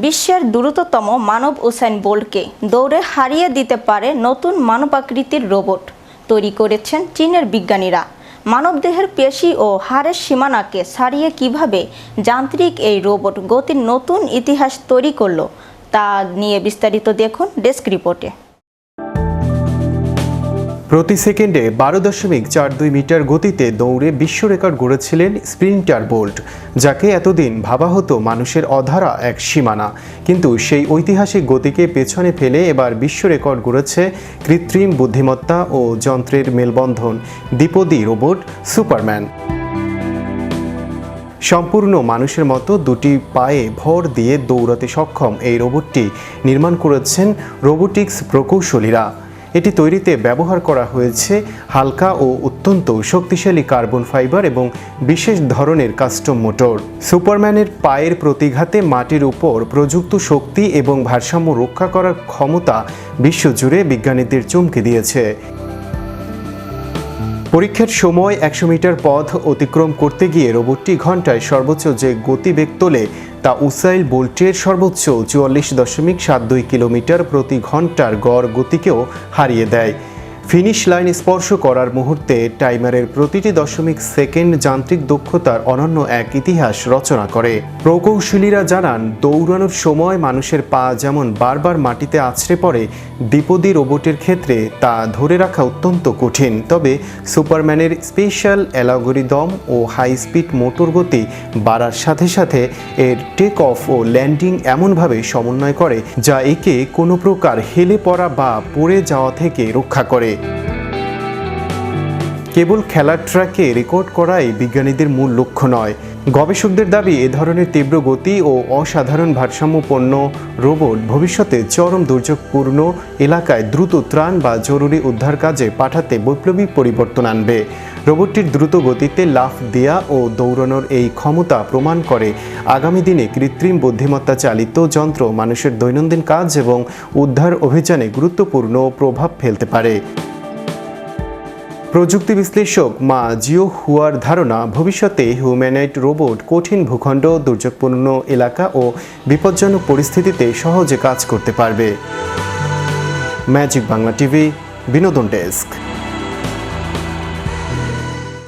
বিশ্বের দ্রুততম মানব উসাইন বোল্টকে দৌড়ে হারিয়ে দিতে পারে নতুন মানবাকৃতির রোবট তৈরি করেছেন চীনের বিজ্ঞানীরা। মানবদেহের পেশি ও হাড়ের সীমানাকে ছাড়িয়ে কিভাবে যান্ত্রিক এই রোবট গতির নতুন ইতিহাস তৈরি করল তা নিয়ে বিস্তারিত দেখুন ডেস্ক রিপোর্টে। প্রতি সেকেন্ডে 12.42 মিটার গতিতে দৌড়ে বিশ্ব রেকর্ড গড়েছিলেন স্প্রিন্টার বোল্ট, যাকে এতদিন ভাবা হতো মানুষের অধারা এক সীমানা। কিন্তু সেই ঐতিহাসিক গতিকে পেছনে ফেলে এবার বিশ্ব রেকর্ড গড়েছে কৃত্রিম বুদ্ধিমত্তা ও যন্ত্রের মেলবন্ধন দ্বিপদী রোবট সুপারম্যান। সম্পূর্ণ মানুষের মতো দুটি পায়ে ভর দিয়ে দৌড়াতে সক্ষম এই রোবটটি নির্মাণ করেছেন রোবোটিক্স প্রকৌশলীরা। এটি তৈরিতে ব্যবহার করা হয়েছে হালকা ও অত্যন্ত শক্তিশালী কার্বন ফাইবার এবং বিশেষ ধরনের কাস্টম মোটর। সুপারম্যানের পায়ের প্রতিঘাতে মাটির উপর প্রযুক্ত শক্তি এবং ভারসাম্য রক্ষা করার ক্ষমতা বিশ্বজুড়ে বিজ্ঞানীদের চমকে দিয়েছে। পরীক্ষার সময় 100 মিটার পথ অতিক্রম করতে গিয়ে রোবটটি ঘন্টায় সর্বোচ্চ যে গতিবেগ তোলে তা উসাইন বোল্টের সর্বোচ্চ 44.72 কিলোমিটার প্রতি ঘন্টার গড় গতিকেও হারিয়ে দেয়। ফিনিশ লাইন স্পর্শ করার মুহূর্তে টাইমারের প্রতিটি দশমিক সেকেন্ড যান্ত্রিক দক্ষতার অনন্য এক ইতিহাস রচনা করে। প্রকৌশলীরা জানান, দৌড়ানোর সময় মানুষের পা যেমন বারবার মাটিতে আছড়ে পড়ে, দ্বিপদী রোবটের ক্ষেত্রে তা ধরে রাখা অত্যন্ত কঠিন। তবে সুপারম্যানের স্পেশাল অ্যালগরিদম ও হাই স্পিড মোটর গতি বাড়ার সাথে সাথে এর টেক অফ ও ল্যান্ডিং এমনভাবে সমন্বয় করে যা একে কোনো প্রকার হেলে পড়া বা পড়ে যাওয়া থেকে রক্ষা করে। কেবল খেলার ট্র্যাকে রেকর্ড করাই বিজ্ঞানীদের মূল লক্ষ্য নয়। গবেষকদের দাবি, এ ধরনের তীব্র গতি ও অসাধারণ ভারসাম্যপন্ন রোবট ভবিষ্যতে চরম দুর্যোগপূর্ণ এলাকায় দ্রুত ত্রাণ বা জরুরি উদ্ধার কাজে পাঠাতে বৈপ্লবী পরিবর্তন আনবে। রোবটটির দ্রুত গতিতে লাফ দেয়া ও দৌড়ানোর এই ক্ষমতা প্রমাণ করে আগামী দিনে কৃত্রিম বুদ্ধিমত্তা চালিত যন্ত্র মানুষের দৈনন্দিন কাজ এবং উদ্ধার অভিযানে গুরুত্বপূর্ণ প্রভাব ফেলতে পারে। প্রযুক্তি বিশ্লেষক মা জিও হুয়ার ধারণা, ভবিষ্যতে হিউম্যানয়েড রোবট কঠিন ভূখণ্ড, দুর্যোগপূর্ণ এলাকা ও বিপজ্জনক পরিস্থিতিতে সহজে কাজ করতে পারবে। ম্যাজিক বাংলা টিভি, বিনোদন ডেস্ক।